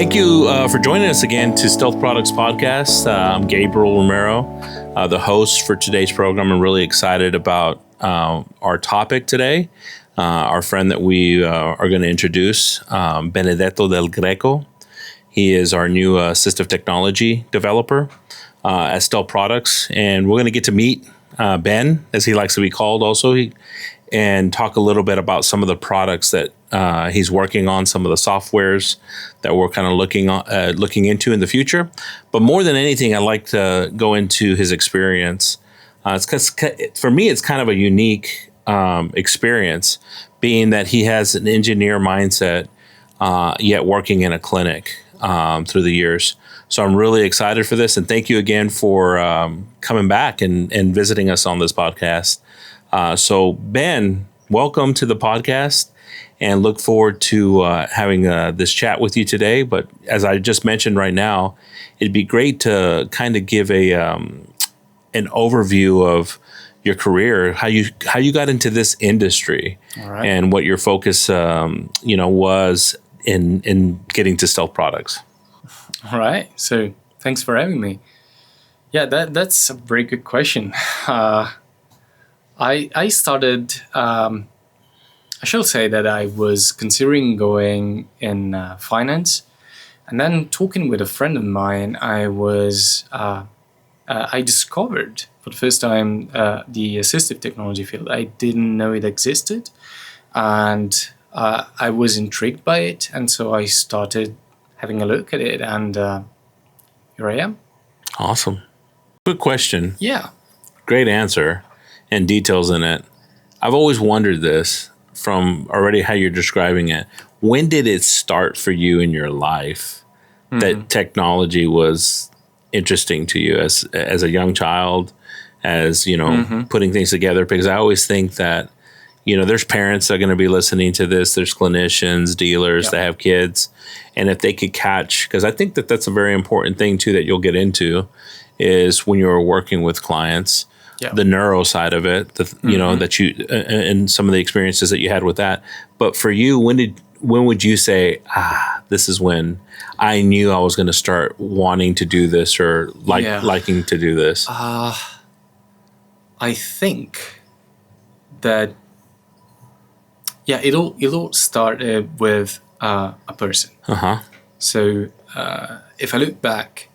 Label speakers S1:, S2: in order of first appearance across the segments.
S1: Thank you for joining us again to Stealth Products Podcast. I'm Gabriel Romero, the host for today's program. I'm really excited about our topic today. Our friend that we are going to introduce, Benedetto Del Greco. He is our new assistive technology developer at Stealth Products, and we're going to get to meet Ben, as he likes to be called also, and talk a little bit about some of the products that he's working on, some of the softwares that we're kind of looking into in the future. But more than anything, I'd like to go into his experience. It's 'cause for me, it's kind of a unique experience, being that he has an engineer mindset, yet working in a clinic through the years. So I'm really excited for this, and thank you again for coming back and visiting us on this podcast. So Ben, welcome to the podcast, and look forward to having this chat with you today. But as I just mentioned right now, it'd be great to kind of give an overview of your career, how you got into this industry,
S2: right,
S1: and what your focus was in getting to Stealth Products.
S2: All right. So thanks for having me. Yeah, that's a very good question. I started. I shall say that I was considering going in finance, and then talking with a friend of mine, I discovered for the first time the assistive technology field. I didn't know it existed, and I was intrigued by it, and so I started having a look at it, and here I am.
S1: Awesome. Quick question.
S2: Yeah.
S1: Great answer and details in it. I've always wondered this from already how you're describing it. When did it start for you in your life that technology was interesting to you as a young child, as putting things together? Because I always think that there's parents that are going to be listening to this. There's clinicians, dealers that have kids, and if they could catch, because I think that that's a very important thing too that you'll get into, is when you're working with clients. Yeah. The neuro side of it, that you and some of the experiences that you had with that. But for you, when would you say, this is when I knew I was going to start wanting to do this, or liking to do this?
S2: I think that it all started with a person. So if I look back,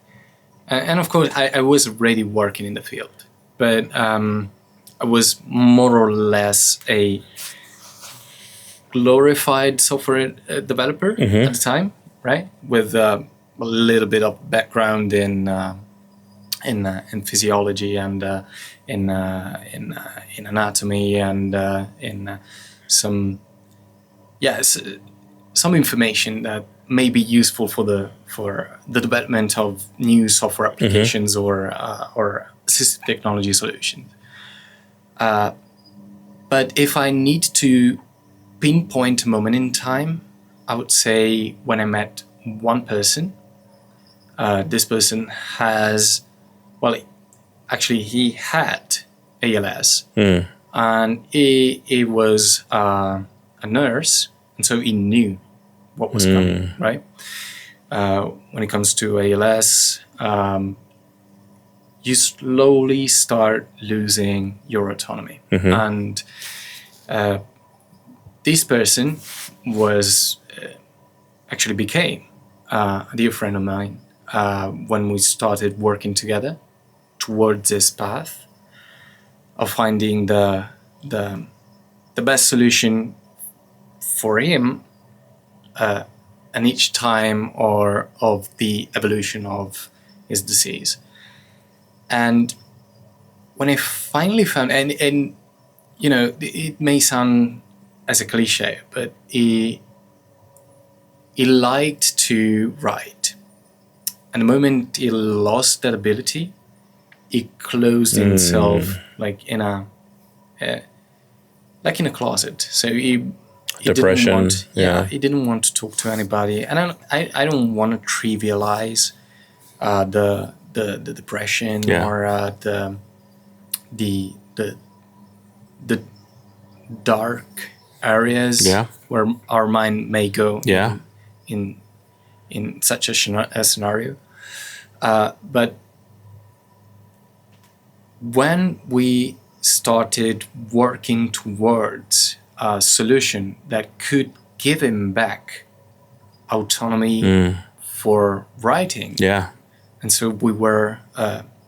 S2: and of course I was already working in the field. But I was more or less a glorified software developer at the time, right? With a little bit of background in physiology and in anatomy and in some information that may be useful for the development of new software applications or assistive technology solutions. But if I need to pinpoint a moment in time, I would say when I met one person. This person he had ALS, and he was a nurse, and so he knew what was coming, right? When it comes to ALS, you slowly start losing your autonomy. And this person was became a dear friend of mine when we started working together towards this path of finding the best solution for him and each time or of the evolution of his disease. And when I finally found, and it may sound as a cliche, but he liked to write. And the moment he lost that ability, he closed himself like in a closet. So he
S1: depression.
S2: He didn't want to talk to anybody. And I don't want to trivialize the depression or the dark areas where our mind may go in in such a scenario. But when we started working towards a solution that could give him back autonomy for writing,
S1: Yeah.
S2: and so we were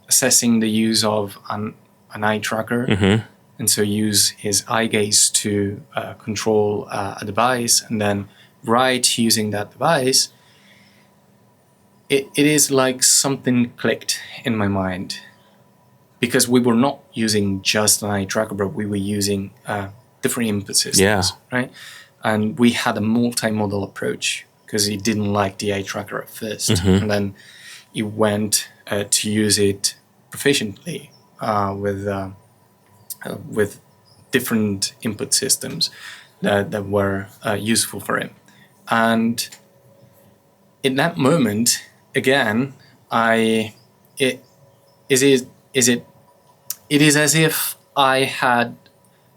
S2: assessing the use of an eye tracker, and so use his eye gaze to control a device and then write using that device. It is like something clicked in my mind, because we were not using just an eye tracker, but we were using different input systems, right? And we had a multimodal approach, because he didn't like the eye tracker at first, and then he went to use it proficiently with different input systems that were useful for him. And in that moment, again, it is as if I had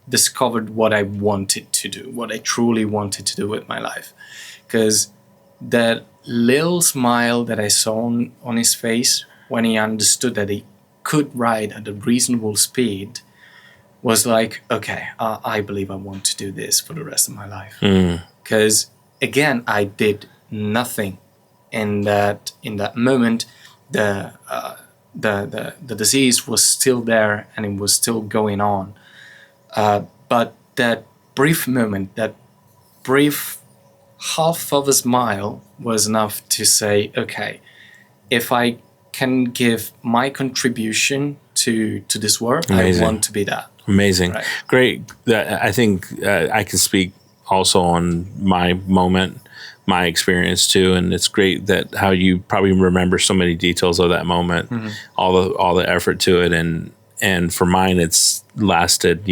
S2: discovered what I wanted to do, what I truly wanted to do with my life. Because that little smile that I saw on his face when he understood that he could ride at a reasonable speed was like, okay, I believe I want to do this for the rest of my life. Because again, I did nothing in that moment. The disease was still there and it was still going on. But that brief moment, that brief half of a smile was enough to say, okay, if I can give my contribution to this work,
S1: Amazing.
S2: I want to be that.
S1: Amazing.
S2: Right.
S1: Great. I think I can speak also on my moment, my experience too, and it's great that how you probably remember so many details of that moment, all the effort to it, and for mine it's lasted,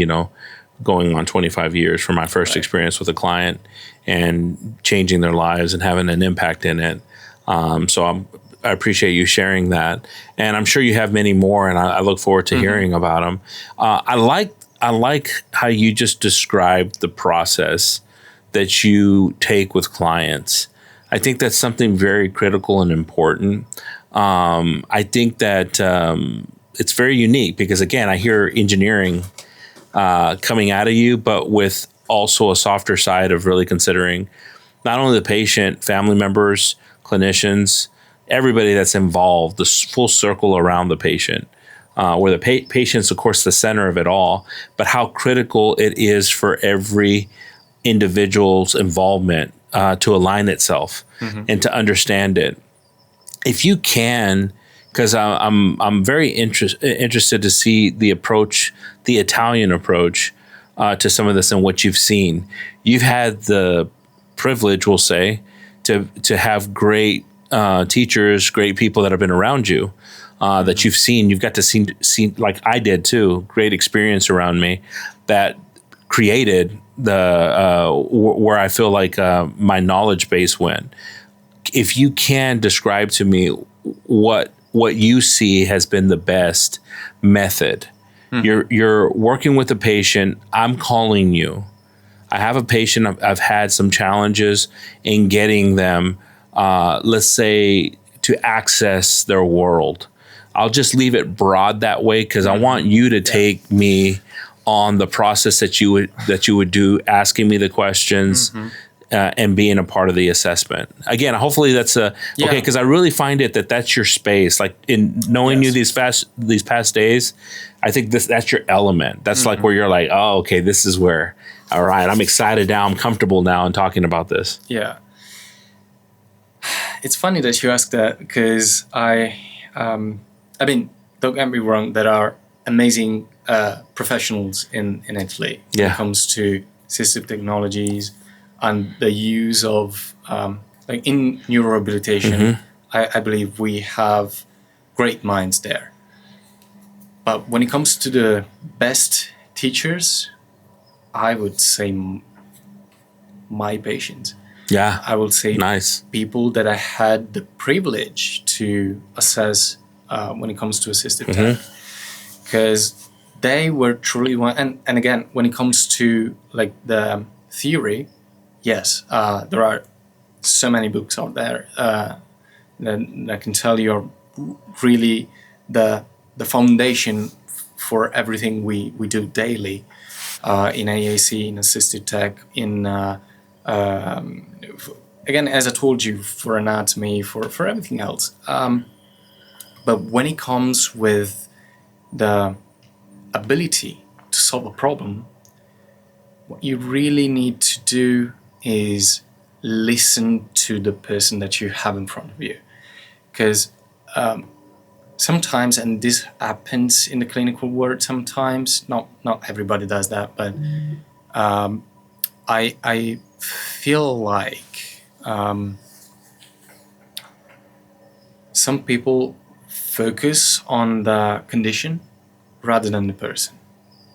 S1: going on 25 years from my first experience with a client and changing their lives and having an impact in it. So I appreciate you sharing that, and I'm sure you have many more, and I look forward to hearing about them. I like how you just described the process that you take with clients. I think that's something very critical and important. I think that it's very unique because, again, I hear engineering coming out of you, but with also a softer side of really considering not only the patient, family members, clinicians, everybody that's involved, the full circle around the patient, where the patient's, of course, the center of it all, but how critical it is for every individual's involvement to align itself and to understand it. If you can, because I'm very interested to see the approach, the Italian approach to some of this and what you've seen. You've had the privilege, we'll say, to have great teachers, great people that have been around you, that you've seen. You've got to see, like I did too, great experience around me that created the where I feel like my knowledge base went. If you can describe to me what you see has been the best method. You're working with a patient. I'm calling you. I have a patient. I've had some challenges in getting them, let's say, to access their world. I'll just leave it broad that way because I want you to take me on the process that you would do, asking me the questions and being a part of the assessment. Again, hopefully that's okay, because I really find that's your space. Like in knowing you these past days, I think that's your element. That's like where you're like, oh, okay, this is where. All right, I'm excited now. I'm comfortable now in talking about this.
S2: Yeah. It's funny that you ask that because I mean, don't get me wrong, there are amazing professionals in Italy when it comes to assistive technologies and the use of, like in neurorehabilitation, I believe we have great minds there. But when it comes to the best teachers, I would say my patients.
S1: Yeah.
S2: I would say
S1: nice people
S2: that I had the privilege to assess when it comes to assistive tech. Because they were truly one. And again, when it comes to like the theory, yes, there are so many books out there that can tell you are really the foundation for everything we do daily in AAC, in assisted tech, in again, as I told you, for anatomy, for everything else. But when it comes with the ability to solve a problem, what you really need to do is listen to the person that you have in front of you. Because sometimes, and this happens in the clinical world sometimes, not everybody does that, but I feel like some people focus on the condition rather than the person.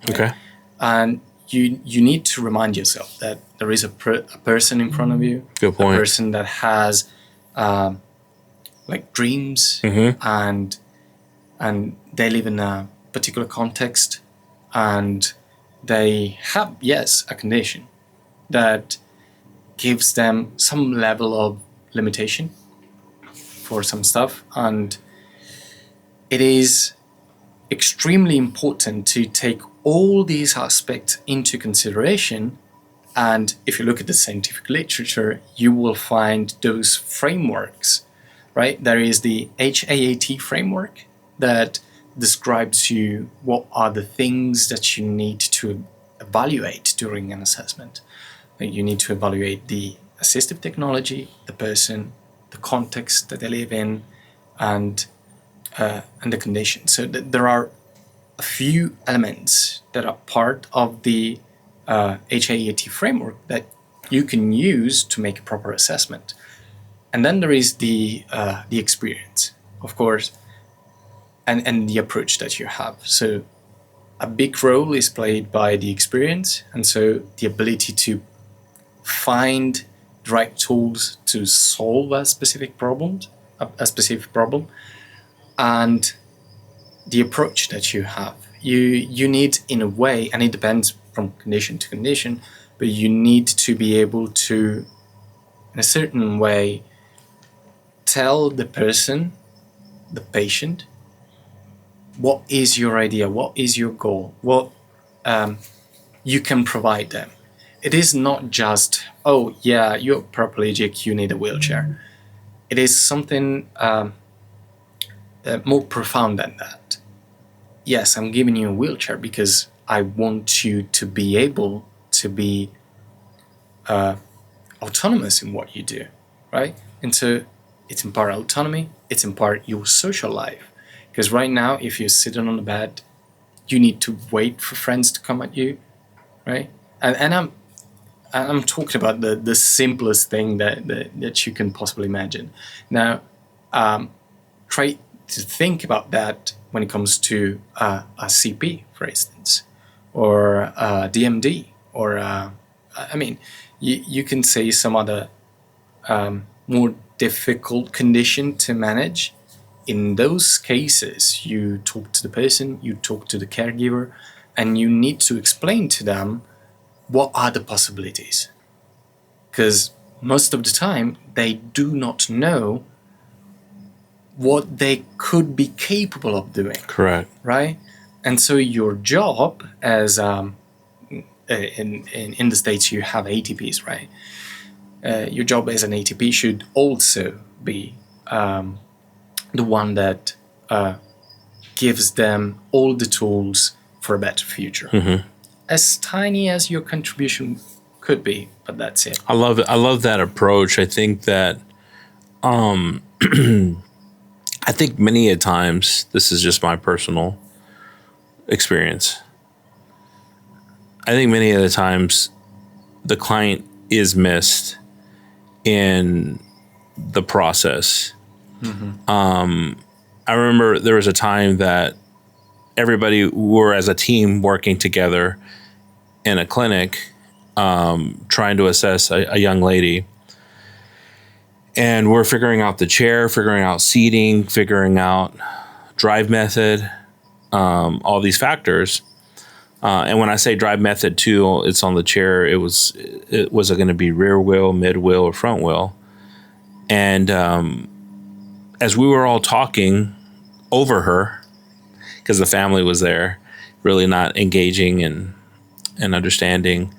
S2: Right?
S1: Okay.
S2: And you need to remind yourself that there is a person in front of you.
S1: Good point.
S2: A person that has like dreams, and they live in a particular context, and they have, yes, a condition that gives them some level of limitation for some stuff, and it is extremely important to take all these aspects into consideration. And if you look at the scientific literature, you will find those frameworks, right? There is the HAAT framework that describes you what are the things that you need to evaluate during an assessment. You need to evaluate the assistive technology, the person, the context that they live in, and the condition. So there are a few elements that are part of the HAAT framework that you can use to make a proper assessment. And then there is the experience, of course, and the approach that you have. So a big role is played by the experience, and so the ability to find the right tools to solve a specific problem, and the approach that you have. You need, in a way, and it depends from condition to condition, but you need to be able to, in a certain way, tell the person, the patient, what is your idea, what is your goal, what you can provide them. It is not just, oh yeah, you're paraplegic, you need a wheelchair. It is something more profound than that. Yes, I'm giving you a wheelchair because I want you to be able to be autonomous in what you do, right? And so it's in part autonomy, it's in part your social life. Because right now, if you're sitting on the bed, you need to wait for friends to come at you, right? And I'm talking about the simplest thing that you can possibly imagine. Now, try to think about that when it comes to a CP, for instance, or a DMD, or I mean, you can say some other more difficult condition to manage. In those cases, you talk to the person, you talk to the caregiver, and you need to explain to them what are the possibilities. Because most of the time, they do not know what they could be capable of doing.
S1: Correct.
S2: Right? And so your job as, in the States, you have ATPs, right? Your job as an ATP should also be the one that gives them all the tools for a better future. Mm-hmm. As tiny as your contribution could be, but that's it.
S1: I love it. I love that approach. I think that I think many a times, this is just my personal experience, I think many of the times the client is missed in the process. Mm-hmm. I remember there was a time that everybody were as a team working together in a clinic, trying to assess a young lady. And we're figuring out the chair, figuring out seating, figuring out drive method, all these factors. And when I say drive method too, it's on the chair. It was going to be rear wheel, mid wheel, or front wheel. And as we were all talking over her, because the family was there, really not engaging and understanding,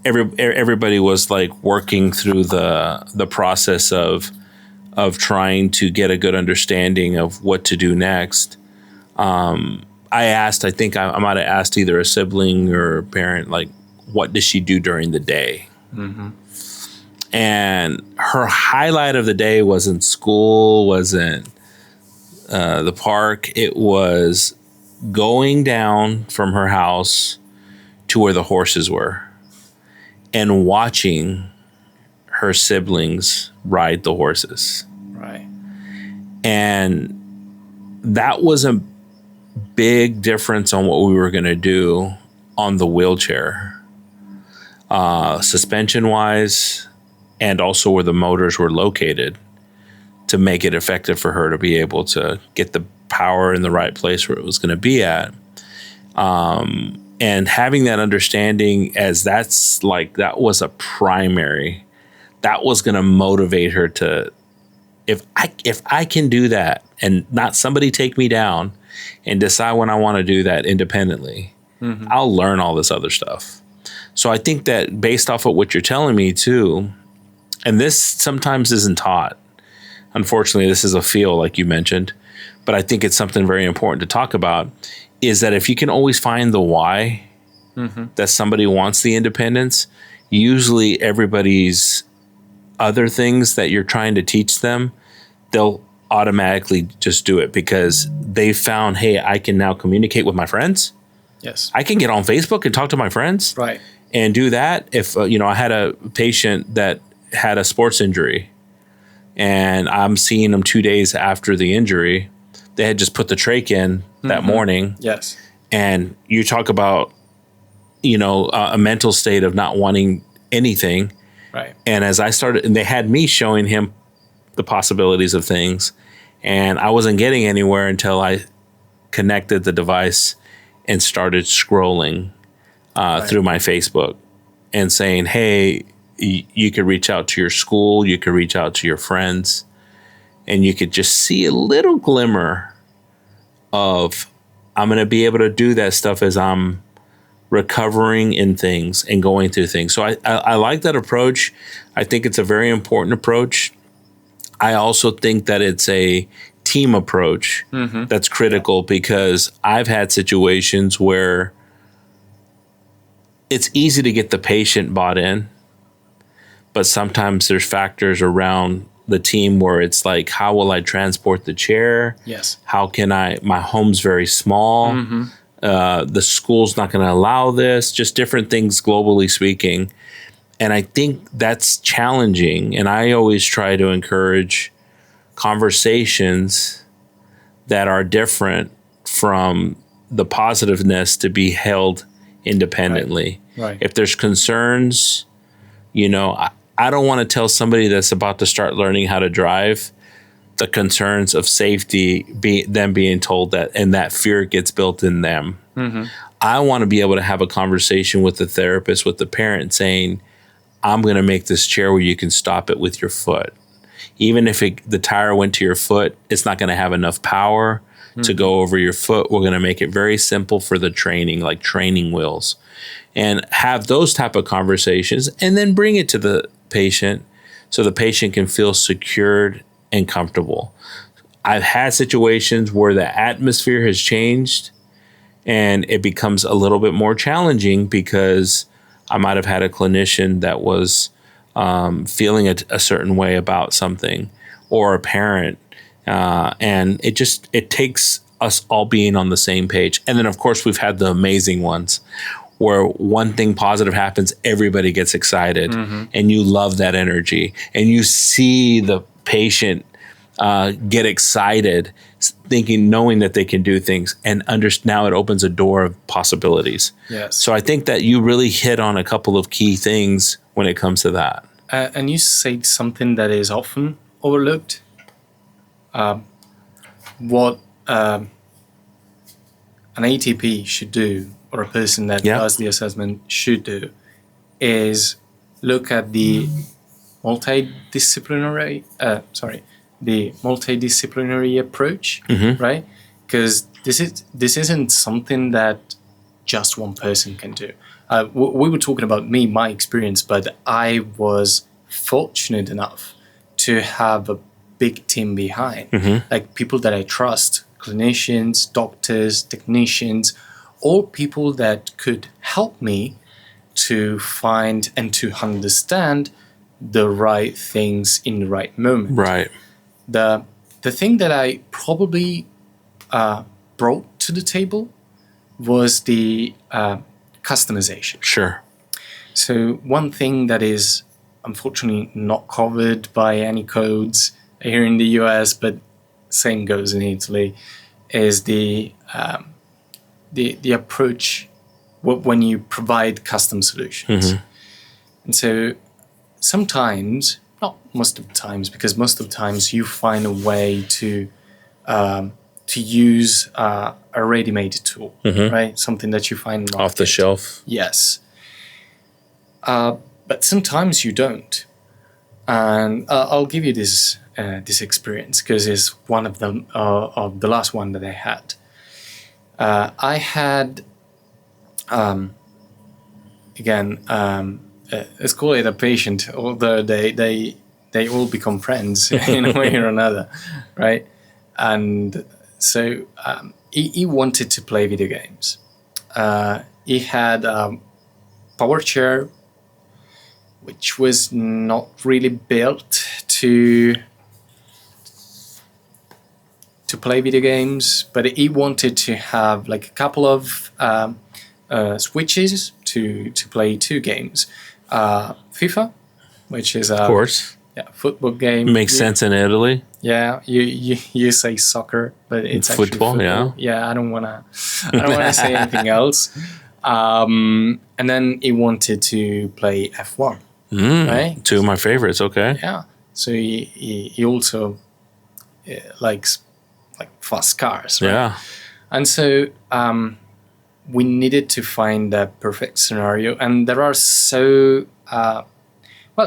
S1: everybody was like working through the process of trying to get a good understanding of what to do next. I think I might have asked either a sibling or a parent, like, what does she do during the day?
S2: Mm-hmm.
S1: And her highlight of the day wasn't school, wasn't the park. It was going down from her house to where the horses were and watching her siblings ride the horses.
S2: Right.
S1: And that was a big difference on what we were going to do on the wheelchair, suspension wise, and also where the motors were located to make it effective for her to be able to get the power in the right place where it was going to be at. And having that understanding, as that was a primary, that was going to motivate her to, if I can do that and not somebody take me down and decide when I want to do that independently, I'll learn all this other stuff. So I think that based off of what you're telling me too, and this sometimes isn't taught. Unfortunately, this is a feel like you mentioned, but I think it's something very important to talk about, is that if you can always find the why that somebody wants the independence, usually everybody's other things that you're trying to teach them, they'll automatically just do it because they found, hey, I can now communicate with my friends.
S2: Yes.
S1: I can get on Facebook and talk to my friends.
S2: Right.
S1: And do that. If, I had a patient that had a sports injury and I'm seeing them 2 days after the injury, they had just put the trach in that morning.
S2: Yes.
S1: And you talk about, a mental state of not wanting anything.
S2: Right.
S1: And as I started, and they had me showing him the possibilities of things, and I wasn't getting anywhere until I connected the device and started scrolling through my Facebook and saying, hey, you could reach out to your school, you could reach out to your friends, and you could just see a little glimmer of, I'm going to be able to do that stuff as I'm recovering in things and going through things. So I like that approach. I think it's a very important approach. I also think that it's a team approach that's critical, because I've had situations where it's easy to get the patient bought in, but sometimes there's factors around the team where it's like, how will I transport the chair?
S2: Yes.
S1: How can my home's very small. The school's not going to allow this, just different things globally speaking. And I think that's challenging. And I always try to encourage conversations that are different from the positiveness to be held independently.
S2: Right.
S1: If there's concerns, I don't want to tell somebody that's about to start learning how to drive the concerns of safety, them being told that, and that fear gets built in them. I want to be able to have a conversation with the therapist, with the parent, saying, I'm going to make this chair where you can stop it with your foot. Even if the tire went to your foot, it's not going to have enough power to go over your foot. We're going to make it very simple for the training, like training wheels, and have those type of conversations, and then bring it to the patient so the patient can feel secured and comfortable. I've had situations where the atmosphere has changed and it becomes a little bit more challenging because I might have had a clinician that was feeling a certain way about something, or a parent. And it takes us all being on the same page. And then, of course, we've had the amazing ones where one thing positive happens, everybody gets excited, and you love that energy. And you see the patient get excited, knowing that they can do things, and now it opens a door of possibilities.
S2: Yes.
S1: So I think that you really hit on a couple of key things when it comes to that.
S2: And you said something that is often overlooked. What an ATP should do, or a person that does the assessment should do, is look at the multidisciplinary. The multidisciplinary approach, right? Because this isn't something that just one person can do. We were talking about my experience, but I was fortunate enough to have a big team behind, like people that I trust, clinicians, doctors, technicians, all people that could help me to find and to understand the right things in the right moment.
S1: Right.
S2: The thing that I probably brought to the table was the customization.
S1: Sure.
S2: So one thing that is unfortunately not covered by any codes here in the US, but same goes in Italy, is the approach when you provide custom solutions. And so sometimes, not most of the times, because most of the times you find a way to use a ready-made tool, right? Something that you find
S1: off the shelf.
S2: Yes. But sometimes you don't. And I'll give you this experience because it's one of them of the last one that I had. I had let's call it a patient, although they all become friends in a way or another, right? And so he wanted to play video games. He had a power chair which was not really built to play video games, but he wanted to have like a couple of switches to play two games. FIFA, which is
S1: of course,
S2: football game.
S1: Makes sense in Italy.
S2: Yeah, you say soccer, but it's actually
S1: football.
S2: Yeah, I don't wanna say anything else. And then he wanted to play F1. Right?
S1: Two of my favorites. Okay.
S2: Yeah. So he also likes like fast cars. Right?
S1: Yeah.
S2: And so we needed to find the perfect scenario, and there are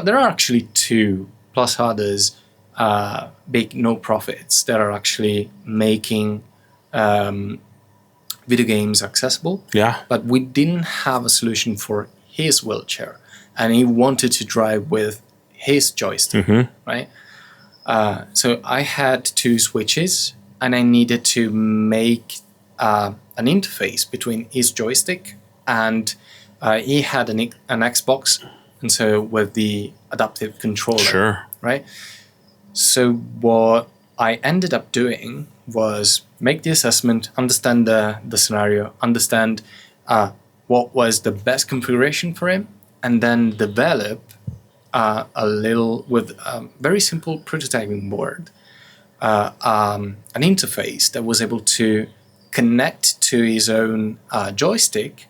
S2: there are actually two plus others big no profits that are actually making video games accessible.
S1: Yeah.
S2: But we didn't have a solution for his wheelchair, and he wanted to drive with his joystick, right? So I had two switches, and I needed to make an interface between his joystick and he had an Xbox, and so with the adaptive controller.
S1: Sure.
S2: Right? So what I ended up doing was make the assessment, understand the scenario, understand what was the best configuration for him, and then develop a little, with a very simple prototyping board, an interface that was able to connect to his own joystick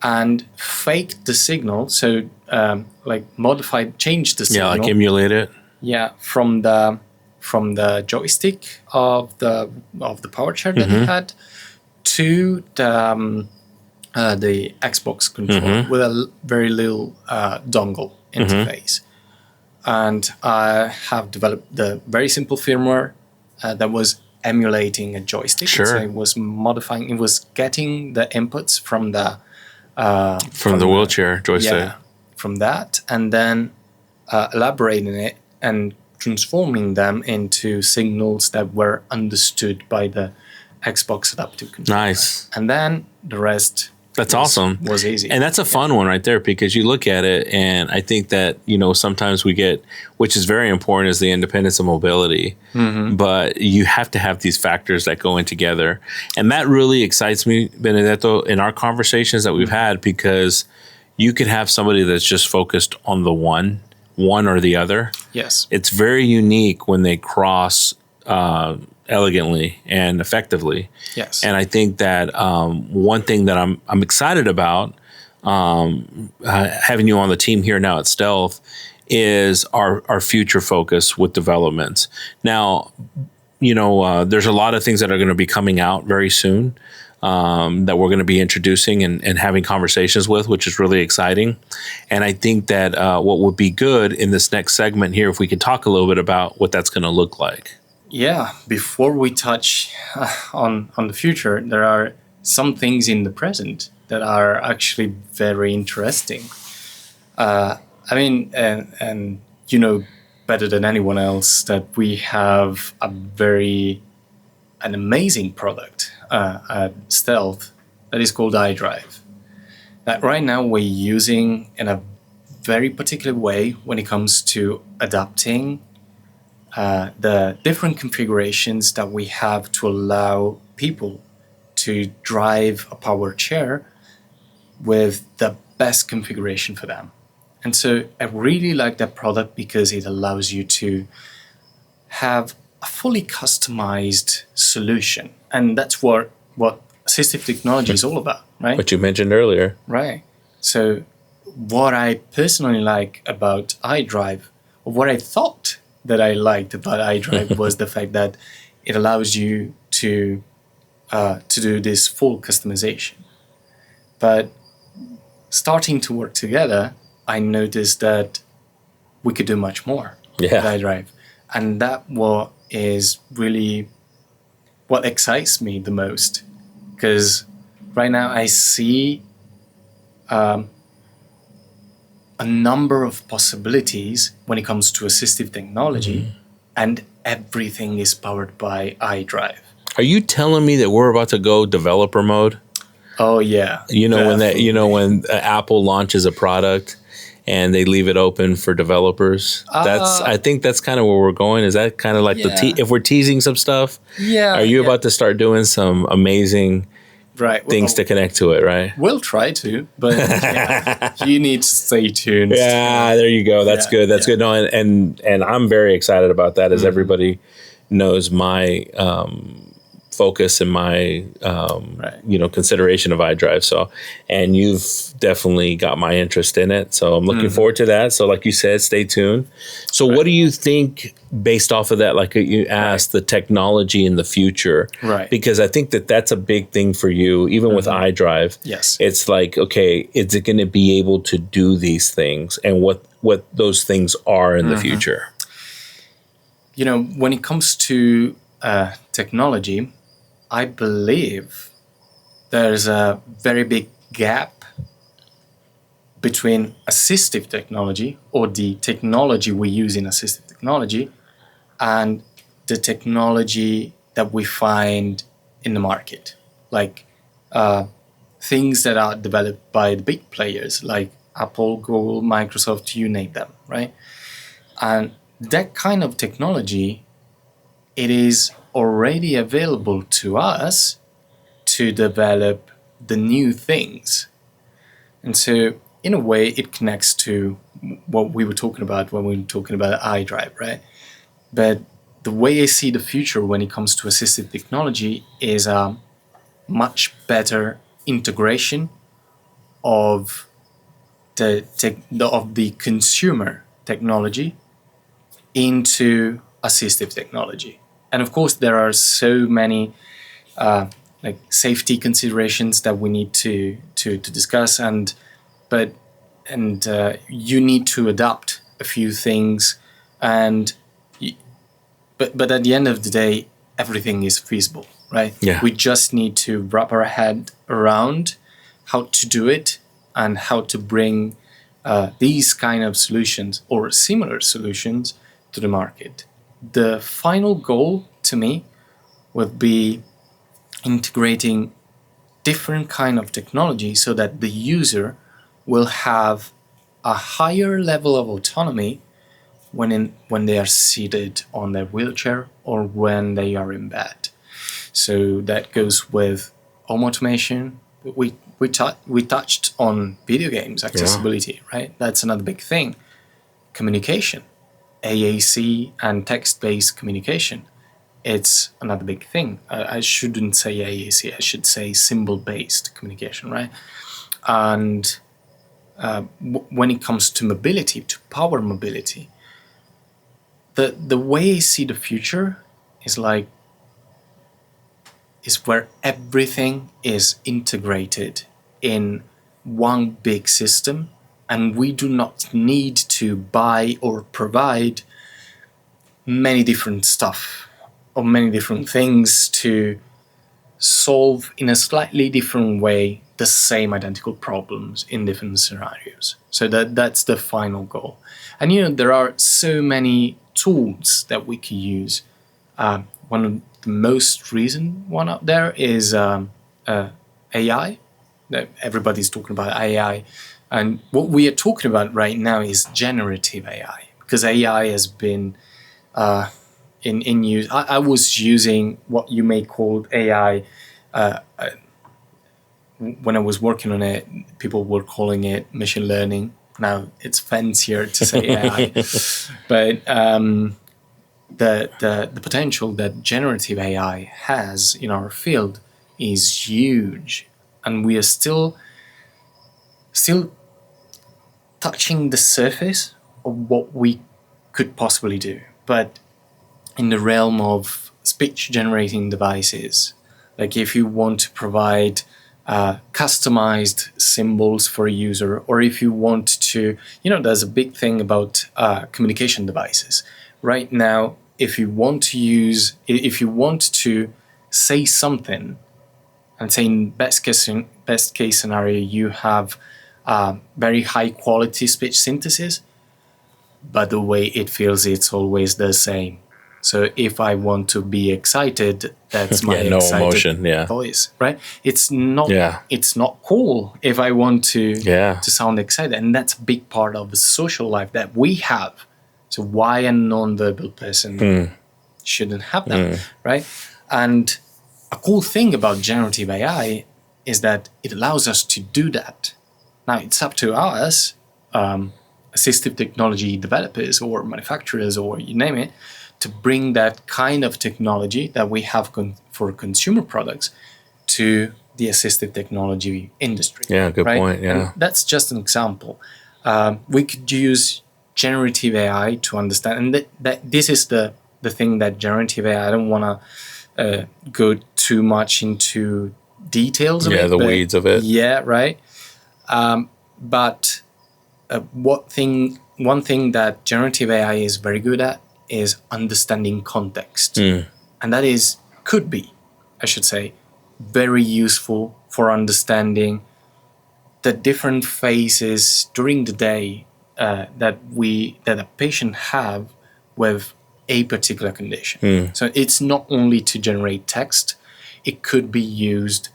S2: and fake the signal, so change the signal.
S1: Yeah, like emulate it.
S2: Yeah, from the joystick of the power chair that he had to the Xbox controller with a very little dongle interface. And I have developed the very simple firmware that was emulating a joystick.
S1: Sure.
S2: So it was modifying, it was getting the inputs from the
S1: wheelchair joystick.
S2: Yeah, from that, and then elaborating it and transforming them into signals that were understood by the Xbox adaptive controller.
S1: Nice.
S2: And then the rest.
S1: That's awesome.
S2: Was easy.
S1: And that's a fun one right there, because you look at it, and I think that, sometimes we get, which is very important, is the independence of mobility. But you have to have these factors that go in together. And that really excites me, Benedetto, in our conversations that we've had, because you could have somebody that's just focused on the one or the other.
S2: Yes.
S1: It's very unique when they cross elegantly and effectively.
S2: Yes.
S1: And I think that one thing that I'm excited about having you on the team here now at Stealth is our future focus with developments. Now, there's a lot of things that are going to be coming out very soon. that we're going to be introducing and having conversations with, which is really exciting. And I think that what would be good in this next segment here, if we can talk a little bit about what that's going to look like.
S2: Yeah, before we touch on the future, there are some things in the present that are actually very interesting. I mean, and you know better than anyone else that we have an amazing product at Stealth that is called iDrive. That right now we're using in a very particular way when it comes to adapting the different configurations that we have to allow people to drive a power chair with the best configuration for them. And so I really like that product because it allows you to have a fully customized solution. And that's what assistive technology is all about, right?
S1: What you mentioned earlier.
S2: Right. So what I personally like about iDrive, or what I thought that I liked about iDrive was the fact that it allows you to do this full customization. But starting to work together, I noticed that we could do much more with iDrive. And that what is really what excites me the most. Because right now I see a number of possibilities when it comes to assistive technology, and everything is powered by iDrive.
S1: Are you telling me that we're about to go developer mode?
S2: Oh yeah.
S1: When Apple launches a product and they leave it open for developers. I think that's kind of where we're going. Is that kind of like if we're teasing some stuff?
S2: Yeah.
S1: Are you about to start doing some amazing things to connect to it, right?
S2: We'll try to, but you need to stay tuned.
S1: Yeah, there you go. That's good. That's good. No, and I'm very excited about that, as everybody knows my focus and my consideration of iDrive. So, and you've definitely got my interest in it. So I'm looking forward to that. So like you said, stay tuned. So what do you think based off of that? Like you asked, the technology in the future,
S2: right?
S1: Because I think that that's a big thing for you, even with iDrive.
S2: Yes.
S1: It's like, okay, is it going to be able to do these things, and what those things are in the future?
S2: You know, when it comes to technology, I believe there's a very big gap between assistive technology, or the technology we use in assistive technology, and the technology that we find in the market. Like things that are developed by the big players like Apple, Google, Microsoft, you name them, right? And that kind of technology, it is already available to us to develop the new things. And so in a way it connects to what we were talking about when we were talking about iDrive, right? But the way I see the future when it comes to assistive technology is a much better integration of the consumer technology into assistive technology. And of course, there are so many like safety considerations that we need to discuss, but you need to adapt a few things, but at the end of the day, everything is feasible, right?
S1: Yeah.
S2: We just need to wrap our head around how to do it and how to bring these kind of solutions or similar solutions to the market. The final goal to me would be integrating different kind of technology so that the user will have a higher level of autonomy when they are seated on their wheelchair or when they are in bed. So that goes with home automation. We touched on video games accessibility, right? That's another big thing. Communication. AAC and text-based communication. It's another big thing. I shouldn't say AAC, I should say symbol-based communication, right? And when it comes to mobility, to power mobility, the way I see the future is is where everything is integrated in one big system, and we do not need to buy or provide many different stuff or many different things to solve in a slightly different way the same identical problems in different scenarios. So that's the final goal. And there are so many tools that we can use. One of the most recent one out there is AI. That everybody's talking about AI, and what we are talking about right now is generative AI, because AI has been in use. I was using what you may call AI. When I was working on it, people were calling it machine learning. Now it's fancier to say AI, but the potential that generative AI has in our field is huge, and we are still touching the surface of what we could possibly do. But in the realm of speech generating devices, like if you want to provide customized symbols for a user, or if you want to, there's a big thing about communication devices. Right now, if you want to say something, and say in best case scenario, you have very high quality speech synthesis, but the way it feels, it's always the same. So if I want to be excited, that's my
S1: no
S2: excited
S1: emotion,
S2: voice, right? It's not
S1: Yeah.
S2: it's not cool if I want to
S1: Yeah.
S2: sound excited, and that's a big part of the social life that we have. So why a non-verbal person shouldn't have that, right? And a cool thing about generative AI is that it allows us to do that. Now it's up to us, assistive technology developers or manufacturers or you name it, to bring that kind of technology that we have for consumer products to the assistive technology industry.
S1: Yeah, good
S2: right?
S1: point. Yeah.
S2: And that's just an example. We could use generative AI to understand, and that this is the thing that generative AI, I don't want to go too much into details of it.
S1: The weeds of it.
S2: Yeah, right. But one thing that generative AI is very good at is understanding context. And that could be, I should say, very useful for understanding the different phases during the day that a patient have with a particular condition. So it's not only to generate text, it could be used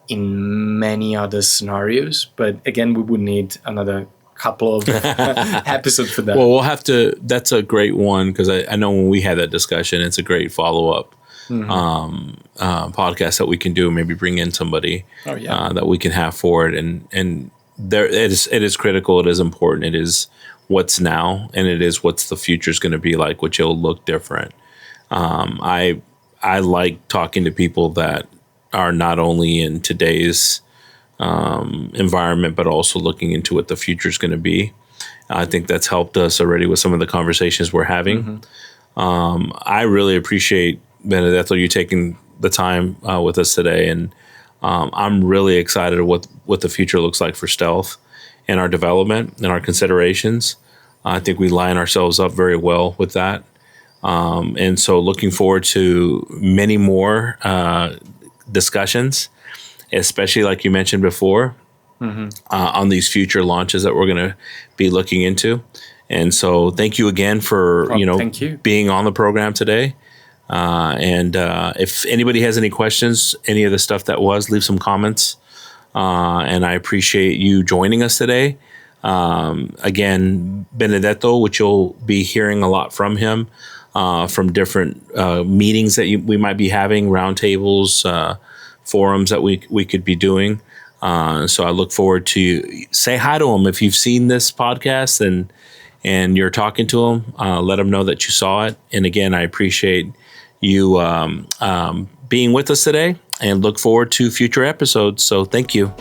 S2: in many other scenarios, but again, we would need another couple of episodes for that.
S1: Well, we'll have to. That's a great one, because I know when we had that discussion, it's a great follow-up podcast that we can do. Maybe bring in somebody that we can have for it, and there it is critical. It is important. It is what's now, and it is what's the future is going to be like, which will look different. I like talking to people that are not only in today's environment, but also looking into what the future is going to be. I think that's helped us already with some of the conversations we're having. I really appreciate, Benedetto, you taking the time with us today, and I'm really excited what the future looks like for Stealth and our development and our considerations. I think we line ourselves up very well with that. And so looking forward to many more discussions, especially like you mentioned before, on these future launches that we're going to be looking into. And so thank you again for being on the program today. And if anybody has any questions, any of the stuff that leave some comments. And I appreciate you joining us today. Again, Benedetto, which you'll be hearing a lot from him, from different meetings that we might be having, roundtables, forums that we could be doing. So I look forward to say hi to him. If you've seen this podcast and you're talking to him, let him know that you saw it. And again, I appreciate you being with us today, and look forward to future episodes. So thank you.